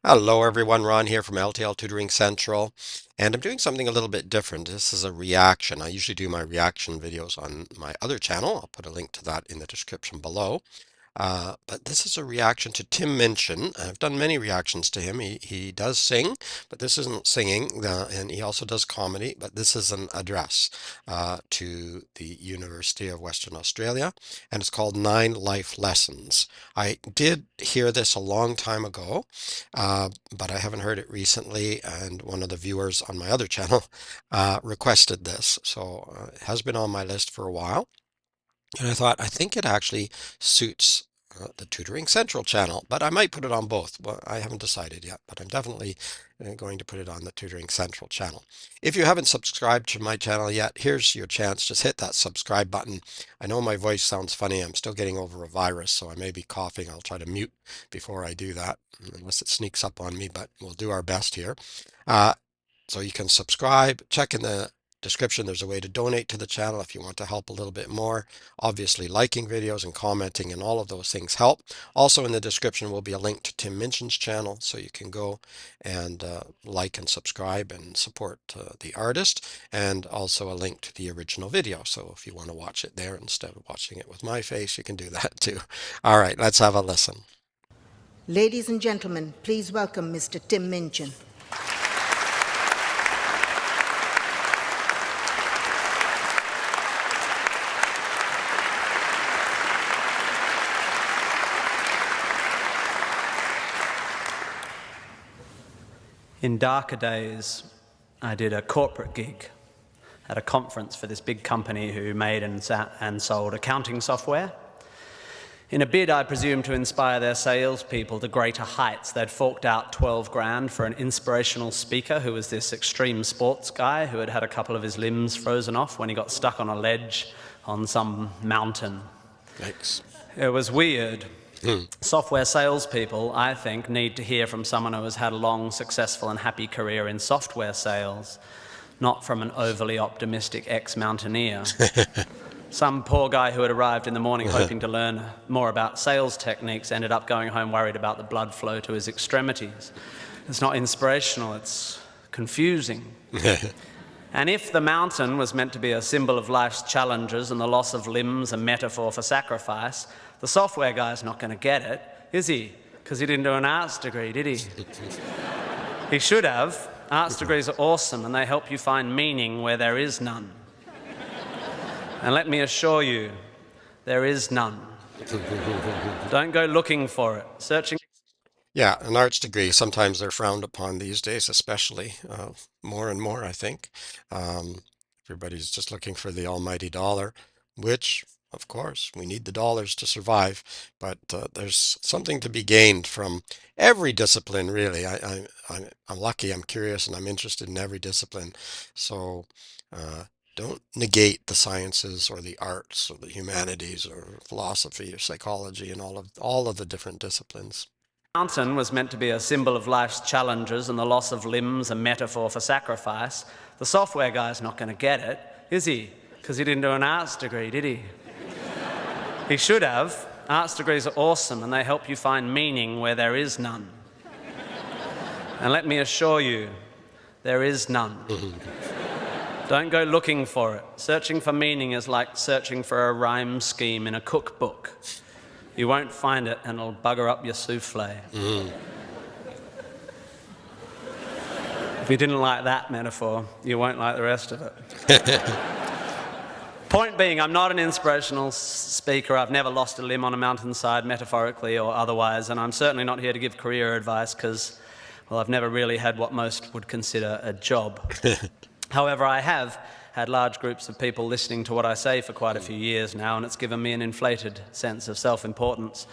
Hello everyone, Ron here from LTL Tutoring Central, and I'm doing something a little bit different. This is a reaction. I usually do my reaction videos on my other channel. I'll put a link to that in the description below. But this is a reaction to Tim Minchin. I've done many reactions to him. He does sing, but this isn't singing, and he also does comedy, but this is an address to the University of Western Australia, and it's called 9 Life Lessons. I did hear this a long time ago, but I haven't heard it recently, and one of the viewers on my other channel requested this, so it has been on my list for a while. And I thought, I think it actually suits the Tutoring Central channel, but I might put it on both. Well, I haven't decided yet, but I'm definitely going to put it on the Tutoring Central channel. If you haven't subscribed to my channel yet, here's your chance. Just hit that subscribe button. I know my voice sounds funny. I'm still getting over a virus, so I may be coughing. I'll try to mute before I do that, unless it sneaks up on me, but we'll do our best here. Uh, so you can subscribe, check in the description. There's a way to donate to the channel if you want to help a little bit more. Obviously, liking videos and commenting and all of those things help. Also in the description will be a link to Tim Minchin's channel, so you can go and like and subscribe and support the artist, and also a link to the original video. So if you want to watch it there instead of watching it with my face, you can do that too. All right, let's have a listen. Ladies and gentlemen, please welcome Mr. Tim Minchin. In darker days, I did a corporate gig at a conference for this big company who made and sold accounting software. In a bid, I presume, to inspire their salespeople to greater heights, they'd forked out 12 grand for an inspirational speaker who was this extreme sports guy who had had a couple of his limbs frozen off when he got stuck on a ledge on some mountain. Thanks. It was weird. Software salespeople, I think, need to hear from someone who has had a long, successful and happy career in software sales, not from an overly optimistic ex-mountaineer. Some poor guy who had arrived in the morning hoping to learn more about sales techniques ended up going home worried about the blood flow to his extremities. It's not inspirational, it's confusing. And if the mountain was meant to be a symbol of life's challenges and the loss of limbs a metaphor for sacrifice, the software guy's not going to get it, is he? Because he didn't do an arts degree, did he? He should have. Arts degrees are awesome and they help you find meaning where there is none. And let me assure you, there is none. Don't go looking for it. Searching. Yeah, an arts degree, sometimes they're frowned upon these days, especially more and more, I think. Um, Everybody's just looking for the almighty dollar, which, of course, we need the dollars to survive, but there's something to be gained from every discipline, really. I'm lucky, I'm curious, and I'm interested in every discipline. So don't negate the sciences or the arts or the humanities or philosophy or psychology and all of the different disciplines. Mountain was meant to be a symbol of life's challenges and the loss of limbs a metaphor for sacrifice. The software guy's not going to get it, is he? Because he didn't do an arts degree, did he? He should have. Arts degrees are awesome and they help you find meaning where there is none. And let me assure you, there is none. Don't go looking for it. Searching for meaning is like searching for a rhyme scheme in a cookbook. You won't find it and it'll bugger up your souffle. If you didn't like that metaphor, you won't like the rest of it. Point being, I'm not an inspirational speaker. I've never lost a limb on a mountainside, metaphorically or otherwise, and I'm certainly not here to give career advice because, well, I've never really had what most would consider a job. However, I have had large groups of people listening to what I say for quite a few years now, and it's given me an inflated sense of self-importance.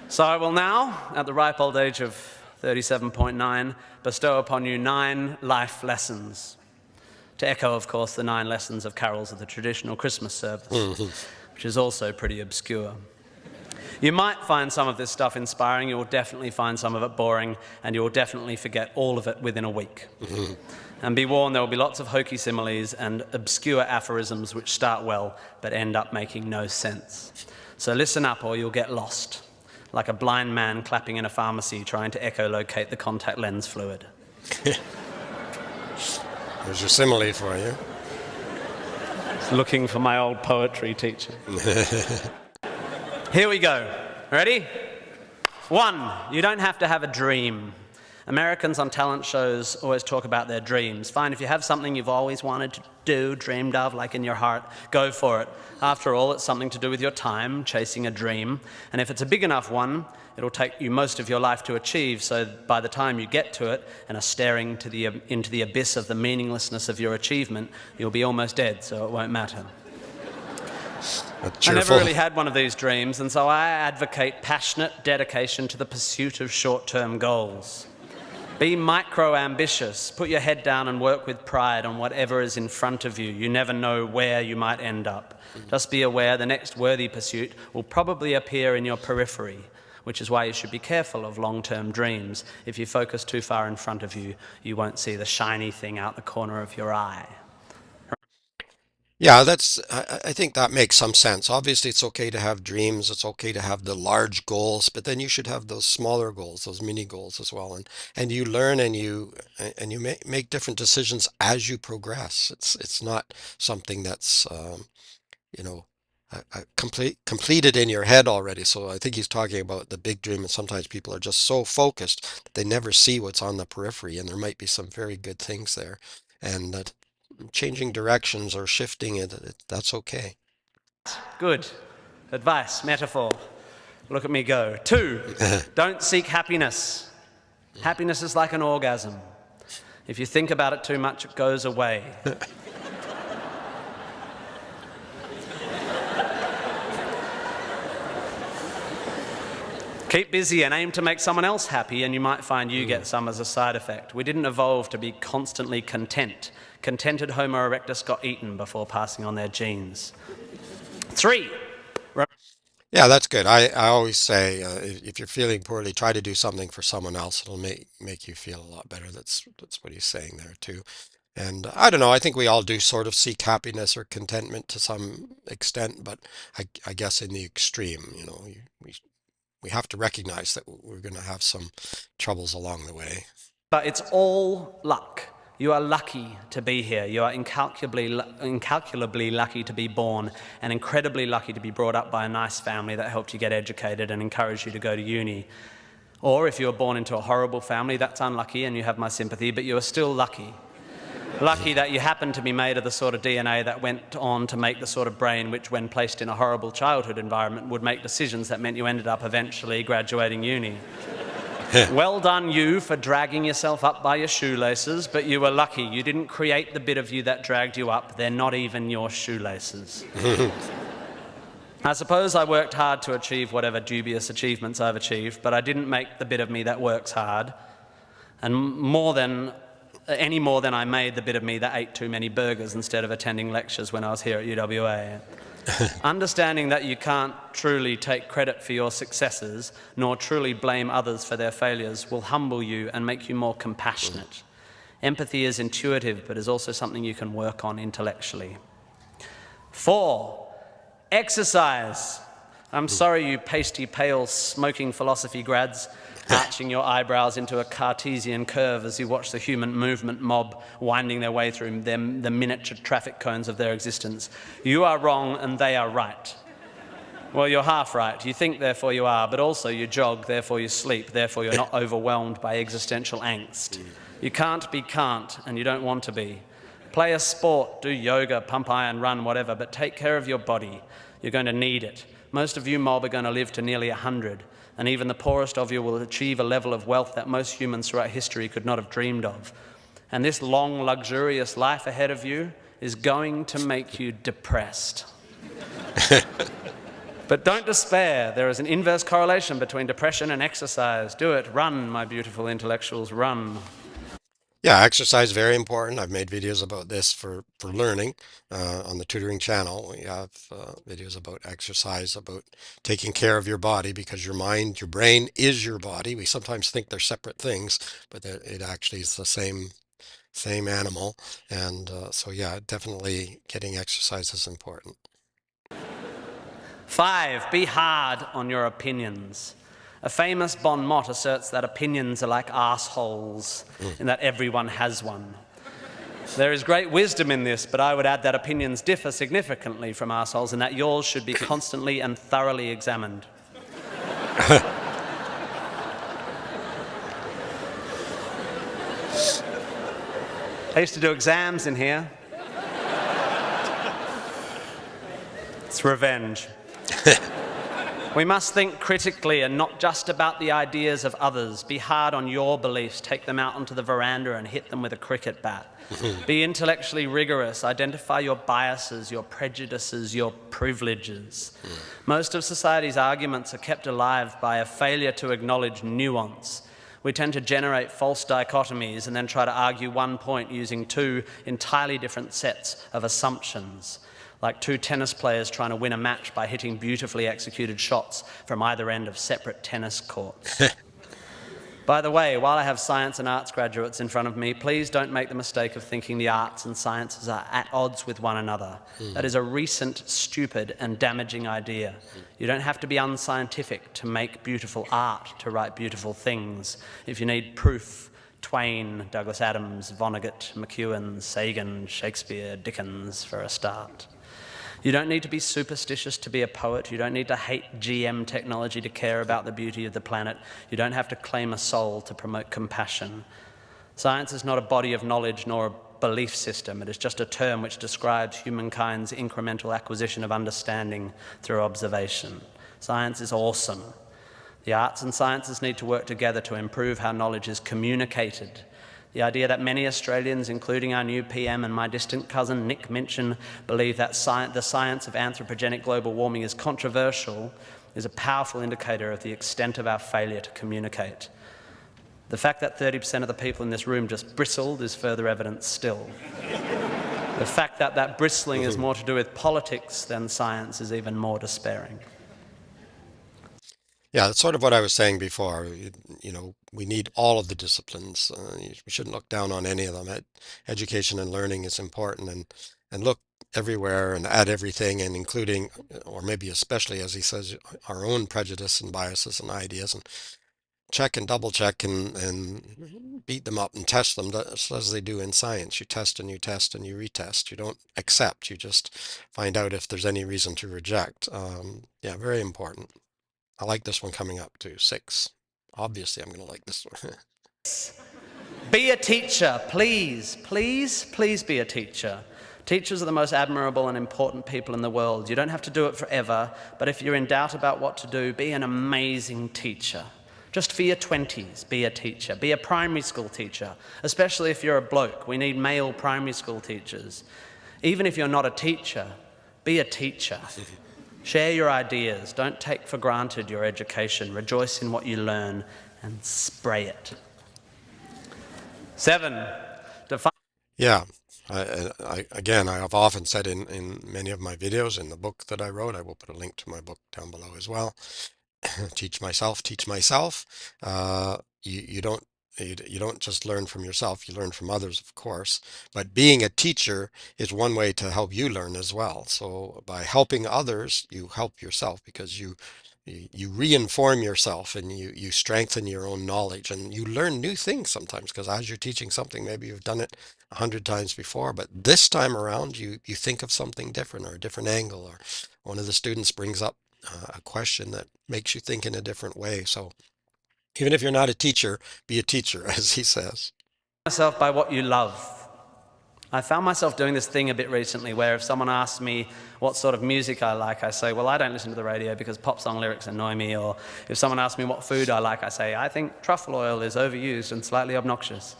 So I will now, at the ripe old age of 37.9, bestow upon you 9 life lessons. To echo, of course, the 9 lessons of carols of the traditional Christmas service, which is also pretty obscure. You might find some of this stuff inspiring, you'll definitely find some of it boring, and you'll definitely forget all of it within a week. And be warned, there will be lots of hokey similes and obscure aphorisms which start well but end up making no sense. So listen up or you'll get lost. like a blind man clapping in a pharmacy trying to echolocate the contact lens fluid. There's your simile for you. Looking for my old poetry teacher. Here we go. Ready? 1, you don't have to have a dream. Americans on talent shows always talk about their dreams. Fine, if you have something you've always wanted to do, dreamed of, like in your heart, go for it. After all, it's something to do with your time, chasing a dream. And if it's a big enough one, it'll take you most of your life to achieve, so by the time you get to it and are staring into the abyss of the meaninglessness of your achievement, you'll be almost dead, so it won't matter. I never really had one of these dreams, and so I advocate passionate dedication to the pursuit of short-term goals. Be micro-ambitious. Put your head down and work with pride on whatever is in front of you. You never know where you might end up. Just be aware the next worthy pursuit will probably appear in your periphery, which is why you should be careful of long-term dreams. If you focus too far in front of you, you won't see the shiny thing out the corner of your eye. Yeah, I think that makes some sense. Obviously, it's okay to have dreams. It's okay to have the large goals, but then you should have those smaller goals, those mini goals as well. And you learn and you make different decisions as you progress. It's not something that's you know, completed in your head already. So I think he's talking about the big dream, and sometimes people are just so focused that they never see what's on the periphery, and there might be some very good things there, and that changing directions or shifting that's okay. Good. Advice, metaphor. Look at me go. 2, don't seek happiness. Happiness is like an orgasm. If you think about it too much, it goes away. Keep busy and aim to make someone else happy, and you might find you get some as a side effect. We didn't evolve to be constantly content. Contented Homo erectus got eaten before passing on their genes. 3. Yeah, that's good. I always say if you're feeling poorly, try to do something for someone else. It'll make you feel a lot better. That's what he's saying there too. And I don't know, I think we all do sort of seek happiness or contentment to some extent, but I guess in the extreme, we have to recognize that we're going to have some troubles along the way. But it's all luck. You are lucky to be here. You are incalculably lucky to be born, and incredibly lucky to be brought up by a nice family that helped you get educated and encouraged you to go to uni. Or if you were born into a horrible family, that's unlucky and you have my sympathy, but you are still lucky. Lucky that you happen to be made of the sort of DNA that went on to make the sort of brain which, when placed in a horrible childhood environment, would make decisions that meant you ended up eventually graduating uni. Well done you for dragging yourself up by your shoelaces, but you were lucky. You didn't create the bit of you that dragged you up. They're not even your shoelaces. I suppose I worked hard to achieve whatever dubious achievements I've achieved, but I didn't make the bit of me that works hard. And any more than I made the bit of me that ate too many burgers instead of attending lectures when I was here at UWA. Understanding that you can't truly take credit for your successes, nor truly blame others for their failures, will humble you and make you more compassionate. Empathy is intuitive, but is also something you can work on intellectually. 4, exercise. I'm sorry, you pasty, pale, smoking philosophy grads, arching your eyebrows into a Cartesian curve as you watch the human movement mob winding their way through the miniature traffic cones of their existence. You are wrong and they are right. Well, you're half right. You think, therefore you are, but also you jog, therefore you sleep, therefore you're not overwhelmed by existential angst. You can't be can't, and you don't want to be. Play a sport, do yoga, pump iron, run, whatever, but take care of your body. You're going to need it. Most of you mob are going to live to nearly 100. And even the poorest of you will achieve a level of wealth that most humans throughout history could not have dreamed of. And this long, luxurious life ahead of you is going to make you depressed. But don't despair. There is an inverse correlation between depression and exercise. Do it. Run, my beautiful intellectuals, run. Yeah, exercise very important. I've made videos about this for learning on the tutoring channel. We have videos about exercise, about taking care of your body, because your mind, your brain is your body. We sometimes think they're separate things, but it actually is the same animal. And so yeah, definitely getting exercise is important. 5, be hard on your opinions. A famous bon mot asserts that opinions are like arseholes, and that everyone has one. There is great wisdom in this, but I would add that opinions differ significantly from arseholes and that yours should be constantly and thoroughly examined. I used to do exams in here. It's revenge. We must think critically and not just about the ideas of others. Be hard on your beliefs. Take them out onto the veranda and hit them with a cricket bat. Be intellectually rigorous. Identify your biases, your prejudices, your privileges. Most of society's arguments are kept alive by a failure to acknowledge nuance. We tend to generate false dichotomies and then try to argue one point using two entirely different sets of assumptions, like two tennis players trying to win a match by hitting beautifully executed shots from either end of separate tennis courts. By the way, while I have science and arts graduates in front of me, please don't make the mistake of thinking the arts and sciences are at odds with one another. That is a recent, stupid, and damaging idea. You don't have to be unscientific to make beautiful art, to write beautiful things. If you need proof, Twain, Douglas Adams, Vonnegut, McEwen, Sagan, Shakespeare, Dickens for a start. You don't need to be superstitious to be a poet. You don't need to hate GM technology to care about the beauty of the planet. You don't have to claim a soul to promote compassion. Science is not a body of knowledge nor a belief system. It is just a term which describes humankind's incremental acquisition of understanding through observation. Science is awesome. The arts and sciences need to work together to improve how knowledge is communicated. The idea that many Australians, including our new PM and my distant cousin Nick Minchin, believe that the science of anthropogenic global warming is controversial is a powerful indicator of the extent of our failure to communicate. The fact that 30% of the people in this room just bristled is further evidence still. The fact that that bristling is more to do with politics than science is even more despairing. Yeah, that's sort of what I was saying before. We need all of the disciplines. We shouldn't look down on any of them. Education and learning is important, and look everywhere and at everything, and including, or maybe especially, as he says, our own prejudice and biases and ideas, and check and double check and beat them up and test them, just as they do in science. You test and you test and you retest. You don't accept. You just find out if there's any reason to reject. Yeah, very important. I like this one coming up too. 6. Obviously, I'm going to like this one. Be a teacher, please, please, please be a teacher. Teachers are the most admirable and important people in the world. You don't have to do it forever, but if you're in doubt about what to do, be an amazing teacher. Just for your 20s, be a teacher. Be a primary school teacher, especially if you're a bloke. We need male primary school teachers. Even if you're not a teacher, be a teacher. Share your ideas. Don't take for granted your education. Rejoice in what you learn and spray it. 7. Yeah, again, I have often said in many of my videos, in the book that I wrote, I will put a link to my book down below as well. Teach myself, teach myself. You don't just learn from yourself, you learn from others, of course, but being a teacher is one way to help you learn as well. So by helping others, you help yourself, because you reinform yourself and you strengthen your own knowledge, and you learn new things sometimes, because as you're teaching something, maybe you've done it 100 times before, but this time around you think of something different, or a different angle, or one of the students brings up a question that makes you think in a different way. So even if you're not a teacher, be a teacher, as he says. Yourself by what you love. I found myself doing this thing a bit recently where if someone asks me what sort of music I like, I say, well, I don't listen to the radio because pop song lyrics annoy me. Or if someone asks me what food I like, I say, I think truffle oil is overused and slightly obnoxious.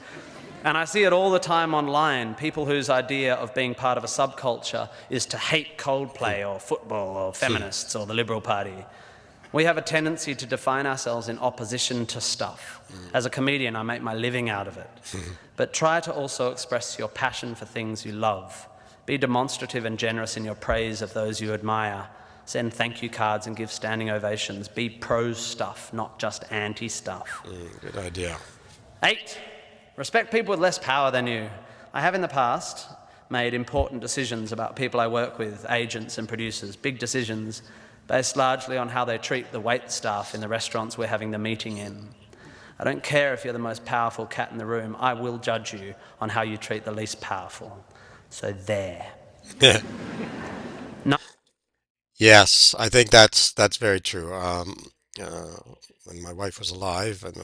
And I see it all the time online, people whose idea of being part of a subculture is to hate Coldplay or football or feminists or the Liberal Party. We have a tendency to define ourselves in opposition to stuff. As a comedian, I make my living out of it. But try to also express your passion for things you love. Be demonstrative and generous in your praise of those you admire. Send thank you cards and give standing ovations. Be pro stuff, not just anti stuff. Good idea. 8. Respect people with less power than you. I have in the past made important decisions about people I work with, agents and producers, big decisions, based largely on how they treat the wait staff in the restaurants we're having the meeting in. I don't care if you're the most powerful cat in the room, I will judge you on how you treat the least powerful. So there. No. Yes, I think that's very true. Uh, when my wife was alive, and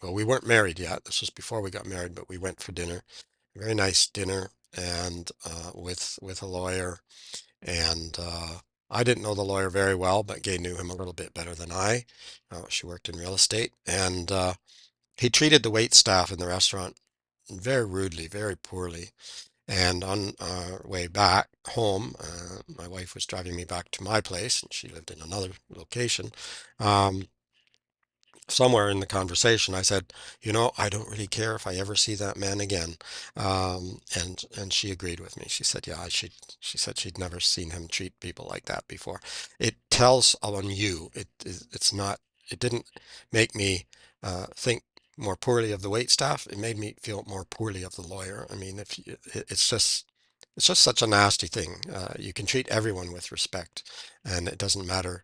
well, we weren't married yet. This was before we got married, but we went for dinner, a very nice dinner, and with a lawyer. And I didn't know the lawyer very well, but Gay knew him a little bit better than I. She worked in real estate, and he treated the wait staff in the restaurant very rudely, very poorly. And on our way back home, my wife was driving me back to my place, and she lived in another location. Um, Somewhere in the conversation, I said, I don't really care if I ever see that man again. And she agreed with me. She said, yeah, I should. She said she'd never seen him treat people like that before. It tells on you. It's not. It didn't make me think more poorly of the wait staff. It made me feel more poorly of the lawyer. I mean, if you, it's just such a nasty thing. You can treat everyone with respect, and it doesn't matter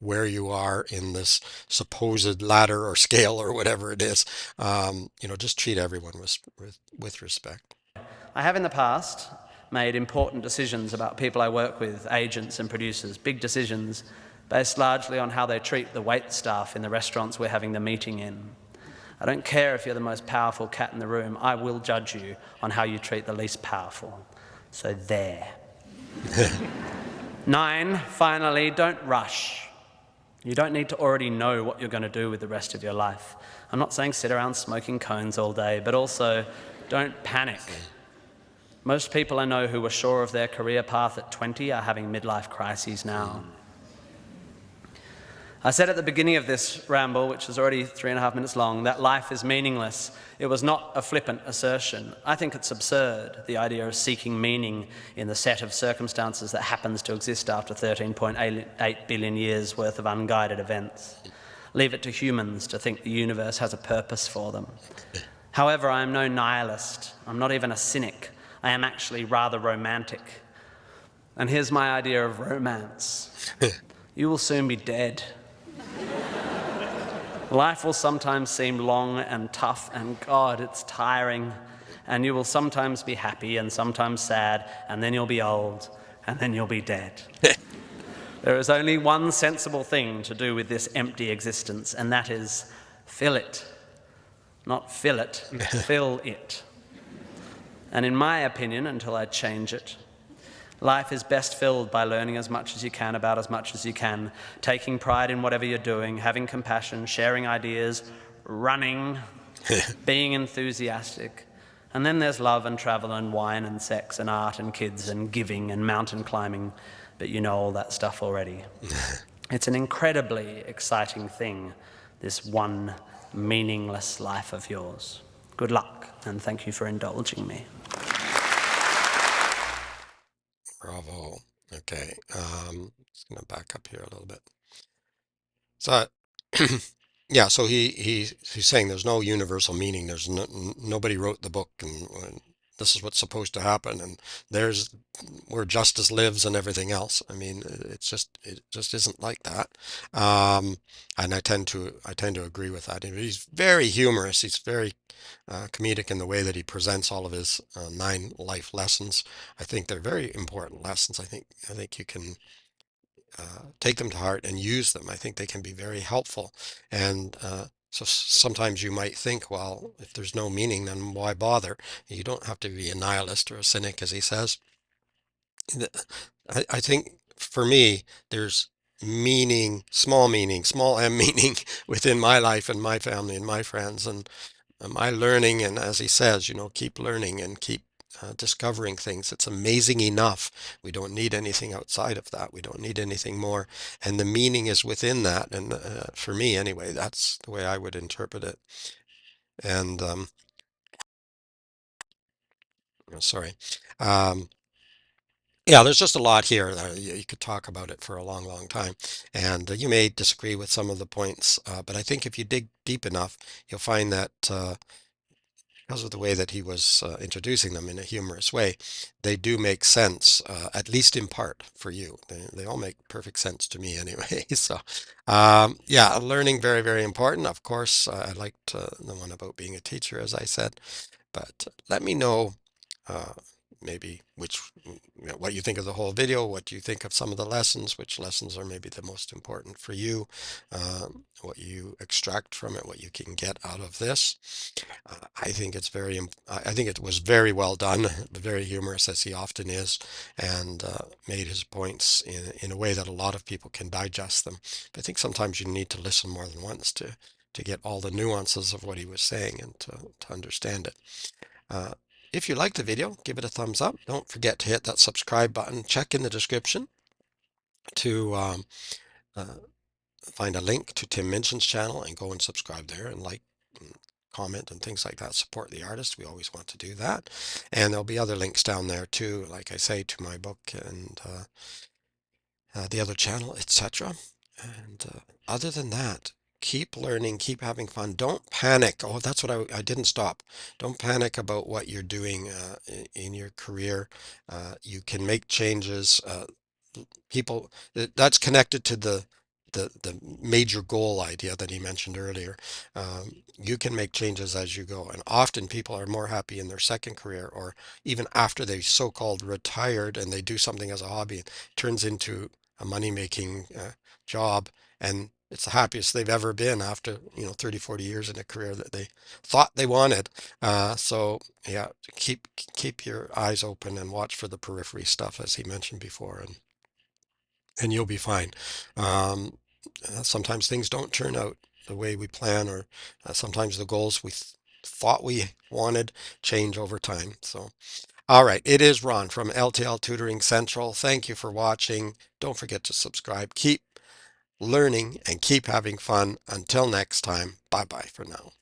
where you are in this supposed ladder or scale or whatever it is. Just treat everyone with respect. I have in the past made important decisions about people I work with, agents and producers, big decisions based largely on how they treat the wait staff in the restaurants we're having the meeting in. I don't care if you're the most powerful cat in the room, I will judge you on how you treat the least powerful. So there. 9, finally, don't rush. You don't need to already know what you're going to do with the rest of your life. I'm not saying sit around smoking cones all day, but also don't panic. Most people I know who were sure of their career path at 20 are having midlife crises now. I said at the beginning of this ramble, which is already 3.5 minutes long, that life is meaningless. It was not a flippant assertion. I think it's absurd, the idea of seeking meaning in the set of circumstances that happens to exist after 13.8 billion years worth of unguided events. Leave it to humans to think the universe has a purpose for them. However, I am no nihilist. I'm not even a cynic. I am actually rather romantic. And here's my idea of romance. You will soon be dead. Life will sometimes seem long and tough, and God, it's tiring. And you will sometimes be happy and sometimes sad, and then you'll be old, and then you'll be dead. There is only one sensible thing to do with this empty existence, and that is fill it. Not fill it, fill it. And in my opinion, until I change it, life is best filled by learning as much as you can about as much as you can, taking pride in whatever you're doing, having compassion, sharing ideas, running, being enthusiastic. And then there's love and travel and wine and sex and art and kids and giving and mountain climbing, but you know all that stuff already. It's an incredibly exciting thing, this one meaningless life of yours. Good luck, and thank you for indulging me. Bravo. Okay. Just gonna back up here a little bit. So, yeah. So he's saying there's no universal meaning. Nobody wrote the book, and this is what's supposed to happen, and there's where justice lives and everything else. I mean, it just isn't like that. And I tend to agree with that. He's very humorous. He's very comedic in the way that he presents all of his 9 life lessons. I think they're very important lessons. I think you can take them to heart and use them. I think they can be very helpful. And so sometimes you might think, well, if there's no meaning, then why bother? You don't have to be a nihilist or a cynic, as he says. I think for me, there's meaning, small m meaning within my life and my family and my friends. And my learning, and as he says, keep learning and keep discovering things. It's amazing enough. We don't need anything outside of that. We don't need anything more. And the meaning is within that. And for me, anyway, that's the way I would interpret it. And sorry. Um, yeah, there's just a lot here that you could talk about it for a long, long time. And you may disagree with some of the points, but I think if you dig deep enough, you'll find that because of the way that he was introducing them in a humorous way, they do make sense, at least in part for you. They all make perfect sense to me anyway. So, yeah, learning very, very important. Of course, I liked the one about being a teacher, as I said. But let me know uh, maybe what you think of the whole video, what you think of some of the lessons, which lessons are maybe the most important for you, what you extract from it, what you can get out of this. I think I think it was very well done, very humorous as he often is, and made his points in a way that a lot of people can digest them. But I think sometimes you need to listen more than once to get all the nuances of what he was saying and to understand it. Uh, if you like the video, give it a thumbs up. Don't forget to hit that subscribe button. Check in the description to uh, find a link to Tim Minchin's channel and go and subscribe there and like and comment and things like that. Support the artist. We always want to do that. And there'll be other links down there too, like I say, to my book and the other channel, etc. And other than that, keep learning, keep having fun. Don't panic. Oh, that's what I didn't stop. Don't panic about what you're doing in your career. You can make changes. People, that's connected to the major goal idea that he mentioned earlier. You can make changes as you go, and often people are more happy in their second career or even after they so-called retired and they do something as a hobby. It turns into a money-making job, and it's the happiest they've ever been after 30, 40 years in a career that they thought they wanted. So yeah, keep your eyes open and watch for the periphery stuff as he mentioned before, and you'll be fine. Um, Sometimes things don't turn out the way we plan, or sometimes the goals we thought we wanted change over time. So, all right, it is Ron from LTL Tutoring Central. Thank you for watching. Don't forget to subscribe. Keep learning and keep having fun. Until next time, bye bye for now.